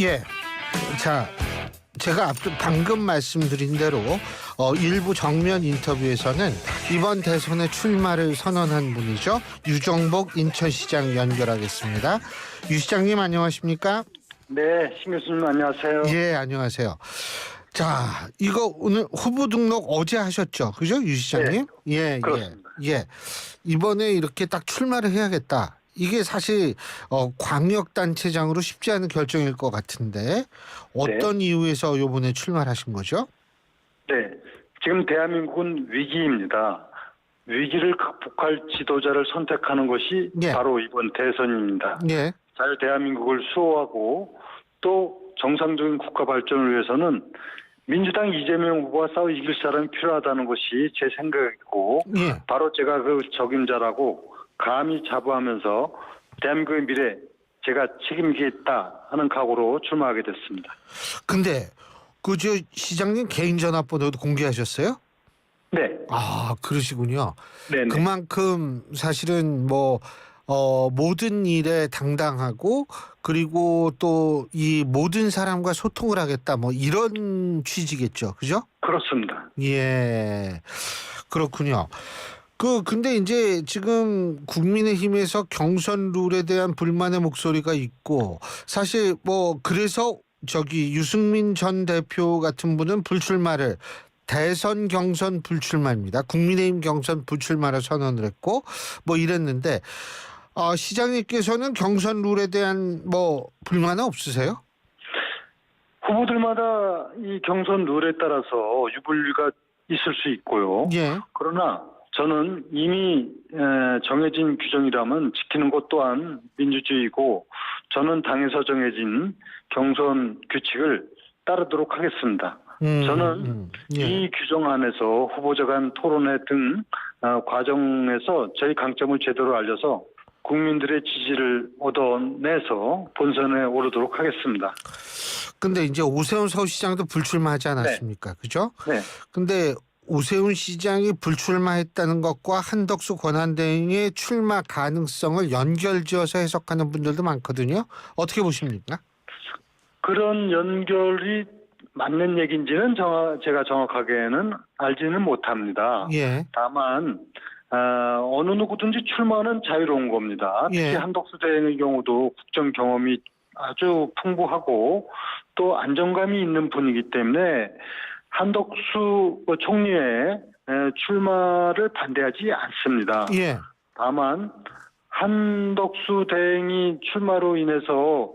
예. 자, 제가 방금 말씀드린 대로 일부 정면 인터뷰에서는 이번 대선에 출마를 선언한 분이죠. 유정복 인천시장 연결하겠습니다. 유 시장님 안녕하십니까? 네, 신 교수님 안녕하세요. 예, 안녕하세요. 자, 이거 오늘 후보 등록 어제 하셨죠? 그죠? 유 시장님? 네, 예, 그렇습니다. 예. 이번에 이렇게 딱 출마를 해야겠다. 이게 사실 광역단체장으로 쉽지 않은 결정일 것 같은데 어떤 이유에서 이번에 출마를 하신 거죠? 네, 지금 대한민국은 위기입니다. 위기를 극복할 지도자를 선택하는 것이 예. 바로 이번 대선입니다. 예. 잘 대한민국을 수호하고 또 정상적인 국가 발전을 위해서는 민주당 이재명 후보와 싸워 이길 사람이 필요하다는 것이 제 생각이고 예. 바로 제가 그 적임자라고 감히 자부하면서 대한민국의 미래 제가 책임지겠다 하는 각오로 출마하게 됐습니다. 근데 저 시장님 개인 전화번호도 공개하셨어요? 네. 아, 그러시군요. 네네. 그만큼 사실은 모든 일에 당당하고 그리고 또 이 모든 사람과 소통을 하겠다 이런 취지겠죠. 그죠? 그렇습니다. 예. 그렇군요. 근데 이제 지금 국민의힘에서 경선 룰에 대한 불만의 목소리가 있고 사실 그래서 유승민 전 대표 같은 분은 불출마를 대선 경선 불출마입니다. 국민의힘 경선 불출마를 선언을 했고 이랬는데 시장님께서는 경선 룰에 대한 불만은 없으세요? 후보들마다 이 경선 룰에 따라서 유불리가 있을 수 있고요. 예. 그러나 저는 이미 정해진 규정이라면 지키는 것 또한 민주주의고 저는 당에서 정해진 경선 규칙을 따르도록 하겠습니다. 저는 예. 이 규정 안에서 후보자 간 토론회 등 과정에서 저희 강점을 제대로 알려서 국민들의 지지를 얻어내서 본선에 오르도록 하겠습니다. 근데 이제 오세훈 서울시장도 불출마하지 않았습니까? 그죠? 네. 근데 오세훈 시장이 불출마했다는 것과 한덕수 권한대행의 출마 가능성을 연결지어서 해석하는 분들도 많거든요. 어떻게 보십니까? 그런 연결이 맞는 얘기인지는 제가 정확하게는 알지는 못합니다. 예. 다만 어느 누구든지 출마는 자유로운 겁니다. 특히 예. 한덕수 대행의 경우도 국정 경험이 아주 풍부하고 또 안정감이 있는 분이기 때문에 한덕수 총리의 출마를 반대하지 않습니다. 예. 다만 한덕수 대행이 출마로 인해서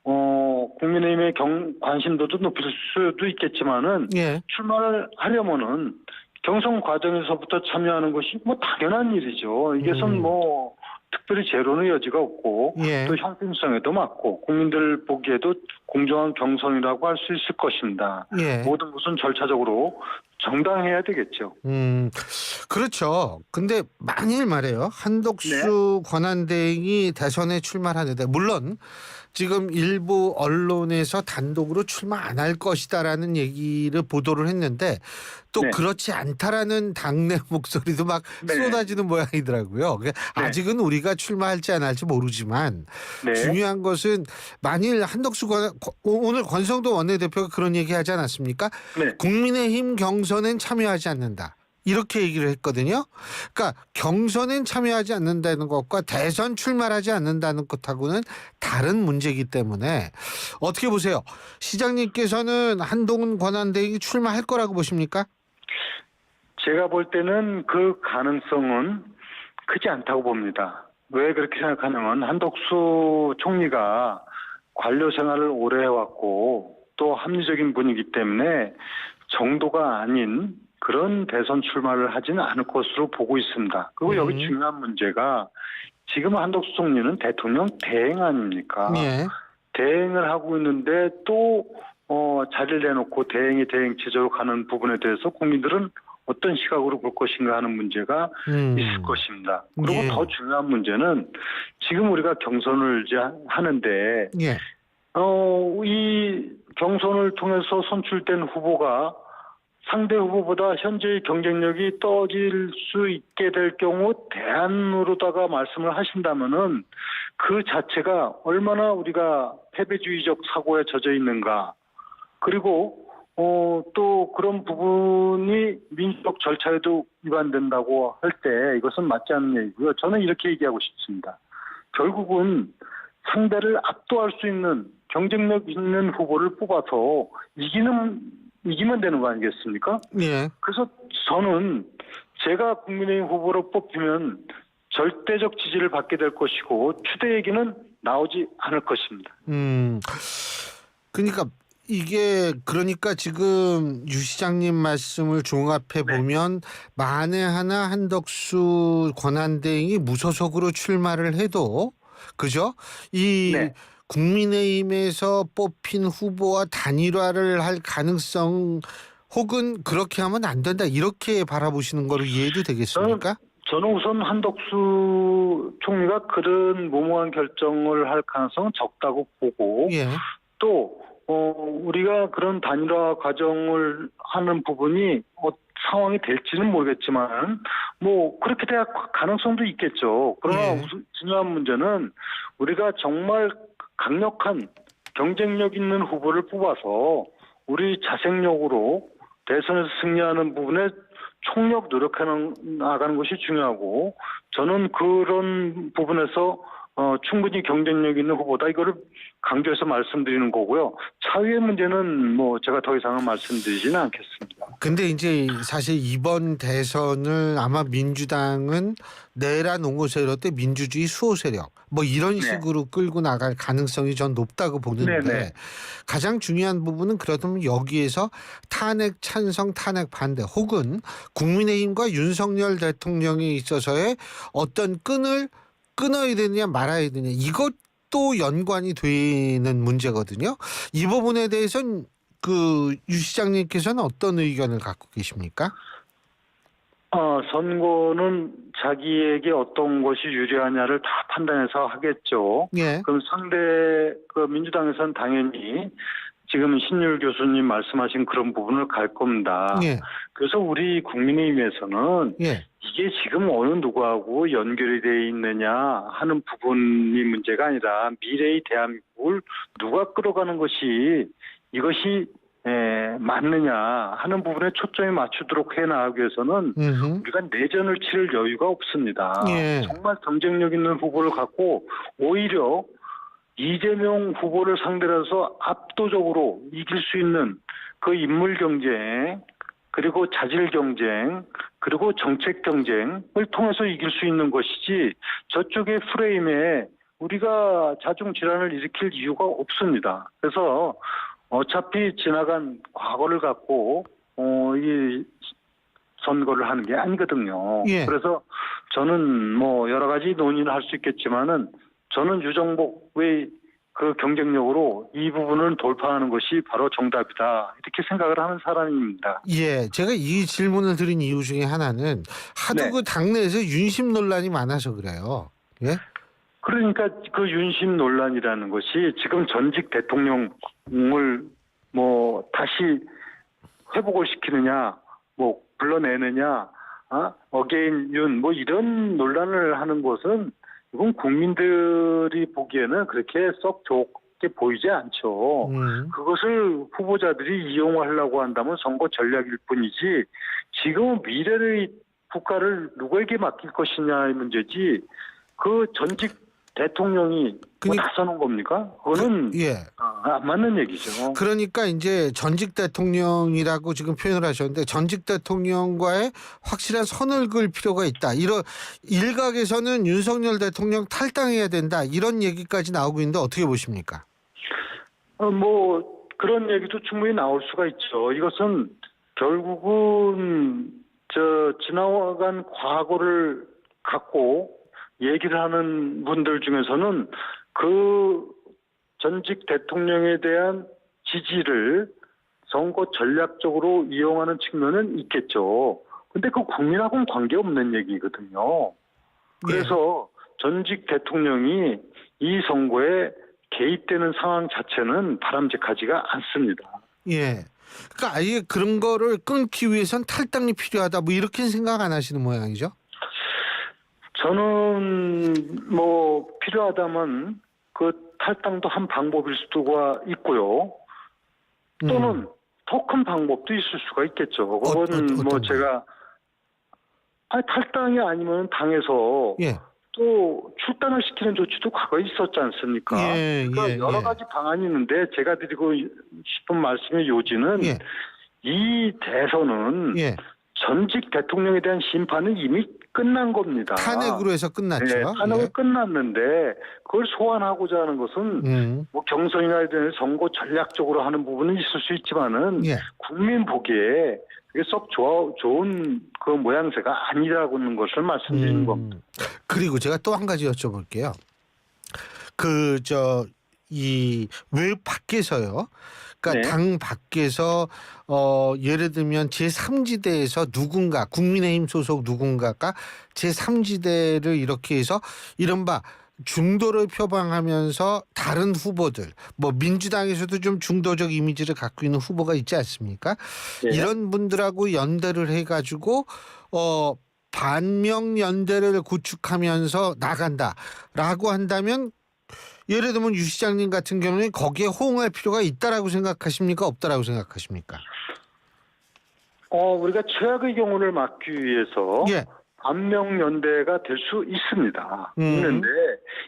국민의힘의 관심도도 높일 수도 있겠지만은 예. 출마를 하려면은 경선 과정에서부터 참여하는 것이 당연한 일이죠. 이게선 특별히 제로는 여지가 없고 예. 또 형평성에도 맞고 국민들 보기에도 공정한 경선이라고 할 수 있을 것입니다. 예. 모든 것은 절차적으로 정당해야 되겠죠. 그렇죠. 근데 만일 말이에요. 한덕수 권한대행이 대선에 출마하는데 물론 지금 일부 언론에서 단독으로 출마 안 할 것이다라는 얘기를 보도를 했는데 또 네. 그렇지 않다라는 당내 목소리도 막 네. 쏟아지는 모양이더라고요. 그러니까 아직은 우리가 출마할지 안 할지 모르지만 네. 중요한 것은 만일 오늘 권성도 원내대표가 그런 얘기 하지 않았습니까? 네. 국민의힘 경선엔 참여하지 않는다. 이렇게 얘기를 했거든요. 그러니까 경선엔 참여하지 않는다는 것과 대선 출마하지 않는다는 것하고는 다른 문제이기 때문에 어떻게 보세요? 시장님께서는 한동훈 권한대행이 출마할 거라고 보십니까? 제가 볼 때는 그 가능성은 크지 않다고 봅니다. 왜 그렇게 생각하냐면 한덕수 총리가 관료 생활을 오래 해왔고 또 합리적인 분이기 때문에 정도가 아닌 그런 대선 출마를 하지는 않을 것으로 보고 있습니다. 그리고 여기 중요한 문제가 지금 한덕수 총리는 대통령 대행 아닙니까? 예. 대행을 하고 있는데 또 자리를 내놓고 대행이 대행 체제로 가는 부분에 대해서 국민들은 어떤 시각으로 볼 것인가 하는 문제가 있을 것입니다. 그리고 예. 더 중요한 문제는 지금 우리가 경선을 이제 하는데 예. 이 경선을 통해서 선출된 후보가 상대 후보보다 현재의 경쟁력이 떨어질 수 있게 될 경우 대안으로다가 말씀을 하신다면은 그 자체가 얼마나 우리가 패배주의적 사고에 젖어 있는가. 그리고 또 그런 부분이 민주적 절차에도 위반된다고 할 때 이것은 맞지 않는 얘기고요. 저는 이렇게 얘기하고 싶습니다. 결국은 상대를 압도할 수 있는 경쟁력 있는 후보를 뽑아서 이기면 되는 거 아니겠습니까? 예. 그래서 저는 제가 국민의힘 후보로 뽑히면 절대적 지지를 받게 될 것이고 추대 얘기는 나오지 않을 것입니다. 그러니까 이게 그러니까 지금 유 시장님 말씀을 종합해 보면 만에 하나 한덕수 권한대행이 무소속으로 출마를 해도 그죠? 이 네. 국민의힘에서 뽑힌 후보와 단일화를 할 가능성 혹은 그렇게 하면 안 된다 이렇게 바라보시는 거로 이해도 되겠습니까? 저는 우선 한덕수 총리가 그런 무모한 결정을 할 가능성은 적다고 보고 예. 또 우리가 그런 단일화 과정을 하는 부분이 상황이 될지는 모르겠지만 뭐 그렇게 될 가능성도 있겠죠. 그러나 예. 중요한 문제는 우리가 정말 강력한 경쟁력 있는 후보를 뽑아서 우리 자생력으로 대선에서 승리하는 부분에 총력 노력해 나가는 것이 중요하고 저는 그런 부분에서 충분히 경쟁력 있는 후보다 이거를 강조해서 말씀드리는 거고요. 차후의 문제는 뭐 제가 더 이상은 말씀드리지는 않겠습니다. 근데 이제 사실 이번 대선을 아마 민주당은 내란 옹호 세력 때 민주주의 수호 세력 뭐 이런 네. 식으로 끌고 나갈 가능성이 전 높다고 보는데 네네. 가장 중요한 부분은 그렇다면 여기에서 탄핵 찬성 탄핵 반대 혹은 국민의힘과 윤석열 대통령에 있어서의 어떤 끈을 끊어야 되느냐 말아야 되느냐 이것도 연관이 되는 문제거든요. 이 부분에 대해서는 그 유 시장님께서는 어떤 의견을 갖고 계십니까? 선거는 자기에게 어떤 것이 유리하냐를 다 판단해서 하겠죠. 예. 그럼 민주당에서는 당연히 지금 신율 교수님 말씀하신 그런 부분을 갈 겁니다. 예. 그래서 우리 국민의힘에서는 예. 이게 지금 어느 누구하고 연결이 돼 있느냐 하는 부분이 문제가 아니라 미래의 대한민국을 누가 끌어가는 것이 이것이 맞느냐 하는 부분에 초점이 맞추도록 해나가기 위해서는 우리가 내전을 치를 여유가 없습니다. 예. 정말 경쟁력 있는 후보를 갖고 오히려 이재명 후보를 상대로 해서 압도적으로 이길 수 있는 그 인물 경쟁 그리고 자질 경쟁 그리고 정책 경쟁을 통해서 이길 수 있는 것이지 저쪽의 프레임에 우리가 자중 질환을 일으킬 이유가 없습니다. 그래서 어차피 지나간 과거를 갖고 이 선거를 하는 게 아니거든요. 예. 그래서 저는 뭐 여러 가지 논의를 할 수 있겠지만은 저는 유정복의 그 경쟁력으로 이 부분을 돌파하는 것이 바로 정답이다. 이렇게 생각을 하는 사람입니다. 예. 제가 이 질문을 드린 이유 중에 하나는 하도 네. 그 당내에서 윤심 논란이 많아서 그래요. 예? 그러니까 그 윤심 논란이라는 것이 지금 전직 대통령을 뭐 다시 회복을 시키느냐, 뭐 불러내느냐, 어게인 윤 뭐 이런 논란을 하는 것은 이건 국민들이 보기에는 그렇게 썩 좋게 보이지 않죠. 그것을 후보자들이 이용하려고 한다면 선거 전략일 뿐이지 지금은 미래의 국가를 누구에게 맡길 것이냐의 문제지 그 전직 대통령이 뭐 나서는 겁니까? 그거는 안 맞는 얘기죠. 그러니까 이제 전직 대통령이라고 지금 표현을 하셨는데 전직 대통령과의 확실한 선을 그을 필요가 있다. 이런 일각에서는 윤석열 대통령 탈당해야 된다. 이런 얘기까지 나오고 있는데 어떻게 보십니까? 뭐 그런 얘기도 충분히 나올 수가 있죠. 이것은 결국은 지나간 과거를 갖고 얘기를 하는 분들 중에서는 그 전직 대통령에 대한 지지를 선거 전략적으로 이용하는 측면은 있겠죠. 근데 그 국민하고는 관계없는 얘기거든요. 그래서 전직 대통령이 이 선거에 개입되는 상황 자체는 바람직하지가 않습니다. 예. 그러니까 아예 그런 거를 끊기 위해선 탈당이 필요하다. 뭐 이렇게 생각 안 하시는 모양이죠? 저는 뭐 필요하다면 그 탈당도 한 방법일 수가 있고요. 또는 더 큰 방법도 있을 수가 있겠죠. 그건 어떤 뭐 거요? 제가 탈당이 아니면 당에서 예. 또 출당을 시키는 조치도 과거에 있었지 않습니까? 예, 그러니까 예, 여러 예. 가지 방안이 있는데 제가 드리고 싶은 말씀의 요지는 예. 이 대선은 예. 전직 대통령에 대한 심판은 이미 끝난 겁니다. 탄핵으로 해서 끝났죠. 네, 탄핵은 예. 끝났는데 그걸 소환하고자 하는 것은 뭐 경선이나 이런 선거 전략적으로 하는 부분은 있을 수 있지만은 예. 국민 보기에 그게 썩 좋은 그 모양새가 아니라고 하는 것을 말씀드리는 겁니다. 그리고 제가 또 한 가지 여쭤볼게요. 왜 밖에서요? 그러니까 네. 당 밖에서 예를 들면 제3지대에서 누군가 국민의힘 소속 누군가가 제3지대를 이렇게 해서 이른바 중도를 표방하면서 다른 후보들 뭐 민주당에서도 좀 중도적 이미지를 갖고 있는 후보가 있지 않습니까? 예. 이런 분들하고 연대를 해가지고 반명 연대를 구축하면서 나간다라고 한다면 예를 들면 유 시장님 같은 경우는 거기에 호응할 필요가 있다라고 생각하십니까? 없다라고 생각하십니까? 우리가 최악의 경우를 막기 위해서 예. 반명연대가 될 수 있습니다. 있는데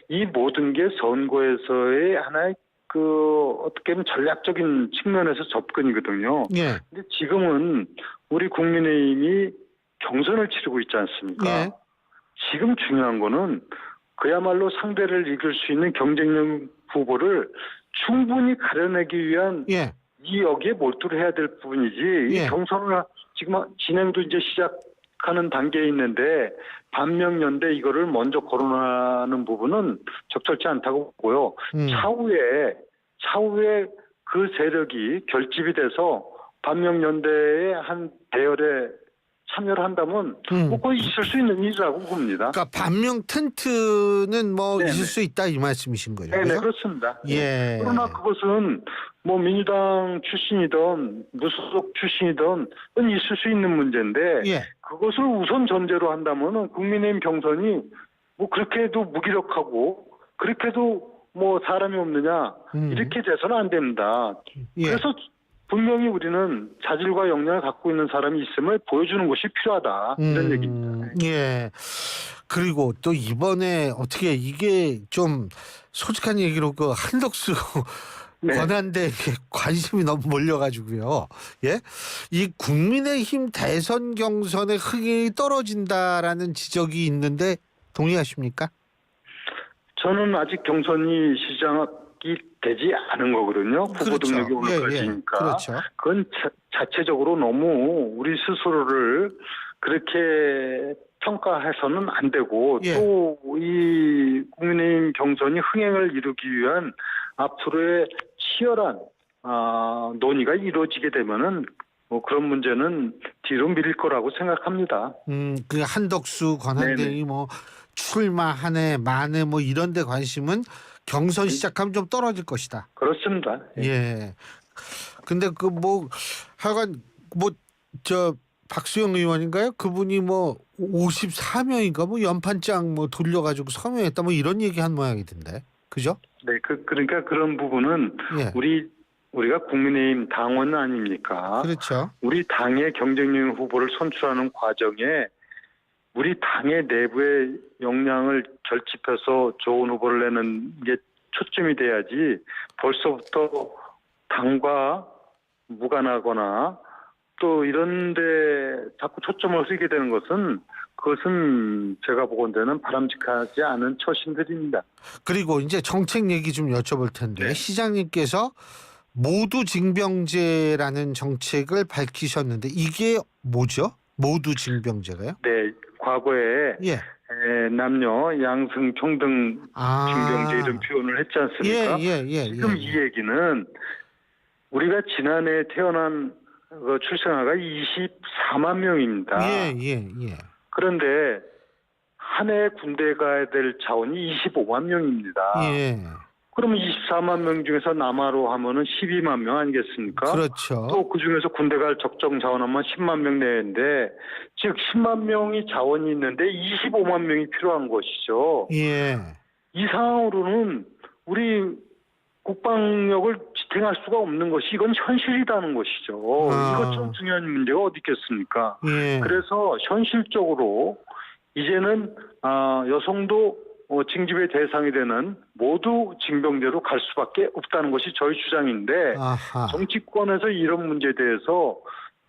이 모든 게 선거에서의 하나의 어떻게 보면 전략적인 측면에서 접근이거든요. 예. 근데 지금은 우리 국민의힘이 경선을 치르고 있지 않습니까? 예. 지금 중요한 거는 그야말로 상대를 이길 수 있는 경쟁력 후보를 충분히 가려내기 위한 예. 이 여기에 몰두를 해야 될 부분이지 예. 이 경선을 지금 진행도 이제 시작하는 단계에 있는데 반명연대 이거를 먼저 거론하는 부분은 적절치 않다고 보고요. 차후에 그 세력이 결집이 돼서 반명연대의 한 대열에 참여를 한다면 뭐 거의 있을 수 있는 일이라고 봅니다. 그러니까 반명 텐트는 뭐 네네. 있을 수 있다 이 말씀이신 거죠. 네, 그죠? 그렇습니다. 예. 그러나 그것은 뭐 민주당 출신이든 무소속 출신이든 있을 수 있는 문제인데 예. 그것을 우선 전제로 한다면은 국민의힘 경선이 뭐 그렇게도 무기력하고 그렇게도 뭐 사람이 없느냐 이렇게 돼서는 안 됩니다. 예. 그래서 분명히 우리는 자질과 역량을 갖고 있는 사람이 있음을 보여주는 것이 필요하다 이런 얘기입니다. 예. 그리고 또 이번에 어떻게 이게 좀 솔직한 얘기로 그 한덕수 네. 권한대에 관심이 너무 몰려가지고요. 예, 이 국민의힘 대선 경선의 흥행이 떨어진다라는 지적이 있는데 동의하십니까? 저는 아직 경선이 시작이 되지 않은 거거든요. 후보 그렇죠. 등록이 오늘까지니까. 그렇죠. 그건 자체적으로 너무 우리 스스로를 그렇게 평가해서는 안 되고 예. 또 이 국민의힘 경선이 흥행을 이루기 위한 앞으로의 치열한 논의가 이루어지게 되면은 뭐 그런 문제는 뒤로 미룰 거라고 생각합니다. 그 한덕수 권한대행이 뭐 출마하네 마네 뭐 이런 데 관심은 경선 시작하면 좀 떨어질 것이다. 그렇습니다. 예. 근데 그 뭐 하여간 뭐 박수영 의원인가요? 그분이 뭐 54명인가 뭐 연판장 뭐 돌려가지고 서명했다 뭐 이런 얘기 한 모양이던데. 그죠? 네, 그러니까 그런 부분은 예. 우리가 국민의힘 당원 아닙니까? 그렇죠. 우리 당의 경쟁력 후보를 선출하는 과정에 우리 당의 내부의 역량을 결집해서 좋은 후보를 내는 게 초점이 돼야지 벌써부터 당과 무관하거나 또 이런 데 자꾸 초점을 흐리게 되는 그것은 제가 보건대는 바람직하지 않은 처신들입니다. 그리고 이제 정책 얘기 좀 여쭤볼 텐데 네. 시장님께서 모두 징병제라는 정책을 밝히셨는데 이게 뭐죠? 모두 징병제가요? 네, 과거에 예. 남녀 양승 평등 징병제 이런 표현을 했지 않습니까? 지금 이 얘기는 우리가 지난해 태어난 출생아가 24만 명입니다. 예. 그런데 한 해 군대 가야 될 자원이 25만 명입니다. 예. 그러면 24만 명 중에서 남아로 하면은 12만 명 아니겠습니까? 그렇죠. 또 그중에서 군대 갈 적정 자원하면 10만 명 내외인데 즉 10만 명이 자원이 있는데 25만 명이 필요한 것이죠. 예. 이 상황으로는 우리 국방력을 지탱할 수가 없는 것이 이건 현실이라는 것이죠. 아. 이것처럼 중요한 문제가 어디 있겠습니까? 예. 그래서 현실적으로 이제는 여성도 징집의 대상이 되는 모두 징병제로 갈 수밖에 없다는 것이 저희 주장인데 아하. 정치권에서 이런 문제에 대해서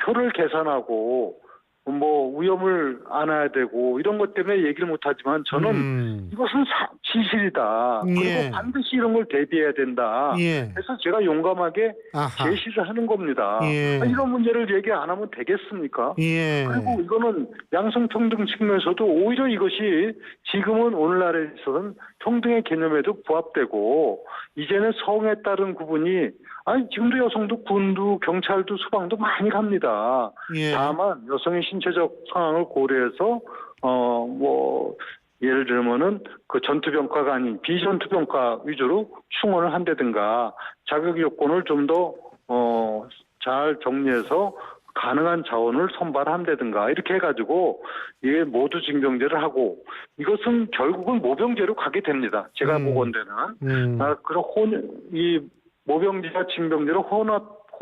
표를 계산하고 뭐 위험을 안아야 되고 이런 것 때문에 얘기를 못하지만 저는 이것은 진실이다. 예. 그리고 반드시 이런 걸 대비해야 된다. 예. 그래서 제가 용감하게 아하. 제시를 하는 겁니다. 예. 이런 문제를 얘기 안 하면 되겠습니까? 예. 그리고 이거는 양성평등 측면에서도 오히려 이것이 지금은 오늘날에 있어서는 평등의 개념에도 부합되고 이제는 성에 따른 구분이 지금도 여성도 군도 경찰도 소방도 많이 갑니다. 예. 다만 여성의 신체적 상황을 고려해서 뭐 예를 들면은 그 전투병과가 아닌 비전투병과 위주로 충원을 한다든가 자격 요건을 좀 더 잘 정리해서 가능한 자원을 선발한다든가 이렇게 해가지고 이게 모두 징병제를 하고 이것은 결국은 모병제로 가게 됩니다. 제가 보건대는 그런 이 모병제와 징병제로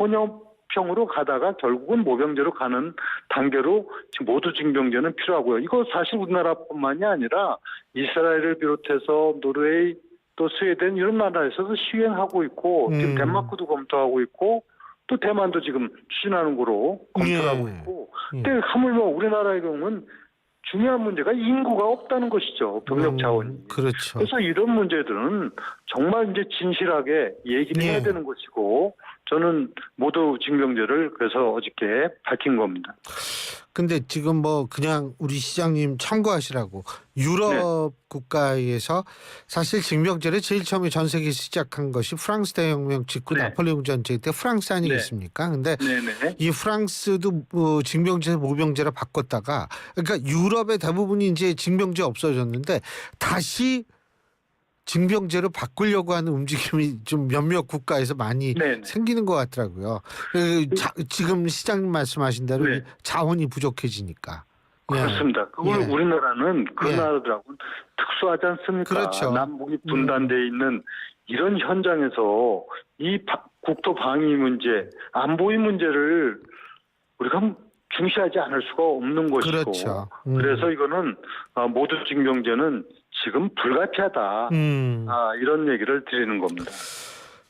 혼협형으로 가다가 결국은 모병제로 가는 단계로 지금 모두 징병제는 필요하고요. 이거 사실 우리나라뿐만이 아니라 이스라엘을 비롯해서 노르웨이 또 스웨덴 이런 나라에서도 시행하고 있고 지금 덴마크도 검토하고 있고 또 대만도 지금 추진하는 거로 검토하고 예. 있고 근데 하물며 우리나라의 경우는 중요한 문제가 인구가 없다는 것이죠. 병력 자원이. 그렇죠. 그래서 이런 문제들은 정말 이제 진실하게 얘기를 해야 되는 것이고 저는 모두 징병제를 그래서 어저께 밝힌 겁니다. 근데 지금 뭐 그냥 우리 시장님 참고하시라고 유럽 국가에서 사실 징병제를 제일 처음에 전 세계에서 시작한 것이 프랑스 대혁명 직후 나폴레옹 전쟁 때 프랑스 아니겠습니까? 근데 이 프랑스도 징병제 모병제로 바꿨다가 그러니까 유럽의 대부분이 이제 징병제 없어졌는데 다시 징병제로 바꾸려고 하는 움직임이 좀 몇몇 국가에서 많이 생기는 것 같더라고요. 지금 시장님 말씀하신 대로 자원이 부족해지니까. 그렇습니다. 그걸 우리나라는 그 나라들하고는 특수하지 않습니까? 그렇죠. 남북이 분단되어 있는 이런 현장에서 이 국토 방위 문제, 안보의 문제를 우리가 중시하지 않을 수가 없는 것이고 그렇죠. 그래서 이거는 모두 징병제는 지금 불가피하다. 이런 얘기를 드리는 겁니다.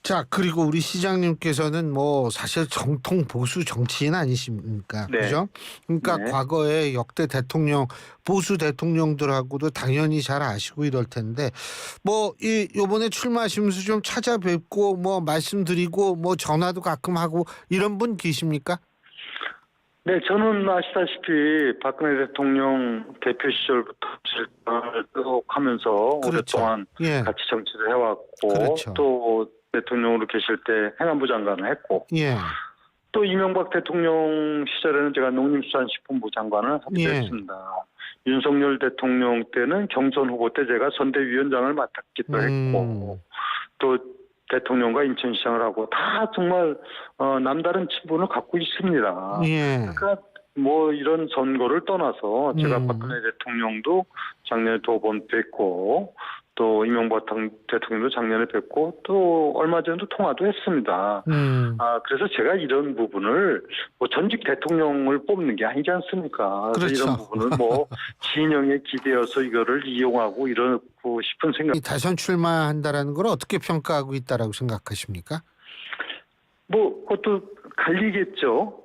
자, 그리고 우리 시장님께서는 뭐 사실 정통 보수 정치인 아니십니까? 그죠? 그러니까 과거에 역대 대통령, 보수 대통령들하고도 당연히 잘 아시고 이럴 텐데 뭐 요번에 출마하시면서 좀 찾아뵙고 뭐 말씀드리고 뭐 전화도 가끔 하고 이런 분 계십니까? 네, 저는 아시다시피 박근혜 대통령 대표 시절부터 질문을 하면서 오랫동안 같이 정치를 해왔고 또 대통령으로 계실 때 행안부 장관을 했고 또 이명박 대통령 시절에는 제가 농림수산식품부 장관을 하기도 했습니다. 윤석열 대통령 때는 경선 후보 때 제가 선대위원장을 맡았기도 했고 또 대통령과 인천시장을 하고 다 정말 남다른 친분을 갖고 있습니다. 그러니까 뭐 이런 선거를 떠나서 제가 박근혜 대통령도 작년에 2번 뵙고 또 이명박 대통령도 작년에 뵙고 또 얼마 전에도 통화도 했습니다. 그래서 제가 이런 부분을 뭐 전직 대통령을 뽑는 게 아니지 않습니까? 그래서 이런 부분은 뭐 진영에 기대어서 이거를 이용하고 이러고 싶은 생각. 대선 출마한다라는 걸 어떻게 평가하고 있다라고 생각하십니까? 뭐 그것도 갈리겠죠.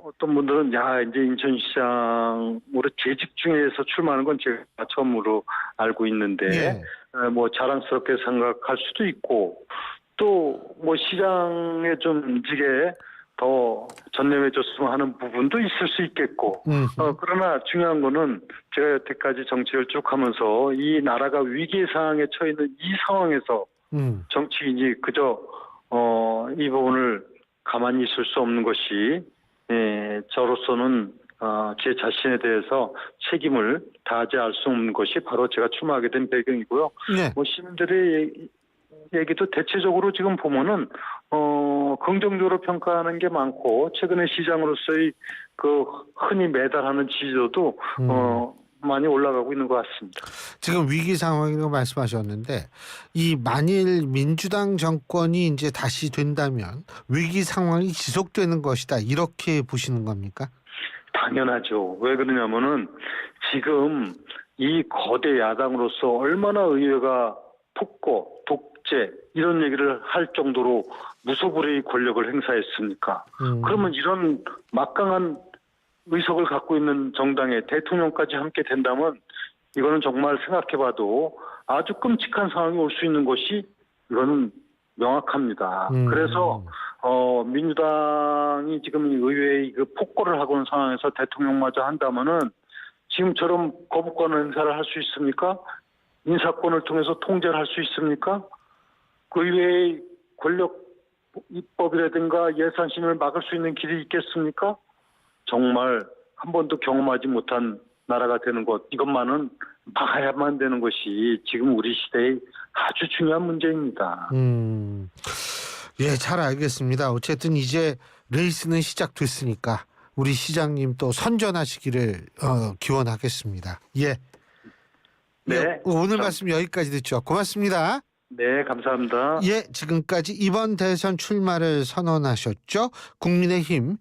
어떤 분들은 이제 인천시장으로 재집중해서 출마하는 건 제가 처음으로 알고 있는데 뭐 자랑스럽게 생각할 수도 있고 또 뭐 시장에 좀 움직에 더 전념해줬으면 하는 부분도 있을 수 있겠고 그러나 중요한 거는 제가 여태까지 정치를 쭉 하면서 이 나라가 위기 상황에 처해 있는 이 상황에서 정치인이 그저 이 부분을 가만히 있을 수 없는 것이 저로서는 제 자신에 대해서 책임을 다하지 않을 수 없는 것이 바로 제가 출마하게 된 배경이고요. 뭐 시민들의 얘기도 대체적으로 지금 보면은 긍정적으로 평가하는 게 많고 최근에 시장으로서의 그 흔히 매달하는 지지도도 많이 올라가고 있는 것 같습니다. 지금 위기 상황이라고 말씀하셨는데 이 만일 민주당 정권이 이제 다시 된다면 위기 상황이 지속되는 것이다 이렇게 보시는 겁니까? 당연하죠. 왜 그러냐면은 지금 이 거대 야당으로서 얼마나 의회가 폭거, 독재 이런 얘기를 할 정도로 무소불위의 권력을 행사했습니까? 그러면 이런 막강한 의석을 갖고 있는 정당의 대통령까지 함께 된다면 이거는 정말 생각해봐도 아주 끔찍한 상황이 올 수 있는 것이 이거는 명확합니다. 그래서 민주당이 지금 이 의회의 그 폭거를 하고 있는 상황에서 대통령마저 한다면은 지금처럼 거부권 행사를 할 수 있습니까? 인사권을 통해서 통제를 할 수 있습니까? 그 의회의 권력 입법이라든가 예산심을 막을 수 있는 길이 있겠습니까? 정말 한 번도 경험하지 못한 나라가 되는 것, 이것만은 막아야만 되는 것이 지금 우리 시대의 아주 중요한 문제입니다. 예, 잘 알겠습니다. 어쨌든 이제 레이스는 시작됐으니까 우리 시장님 또 선전하시기를 기원하겠습니다. 예. 네. 예, 오늘 말씀 여기까지 듣죠. 고맙습니다. 네, 감사합니다. 예, 지금까지 이번 대선 출마를 선언하셨죠. 국민의힘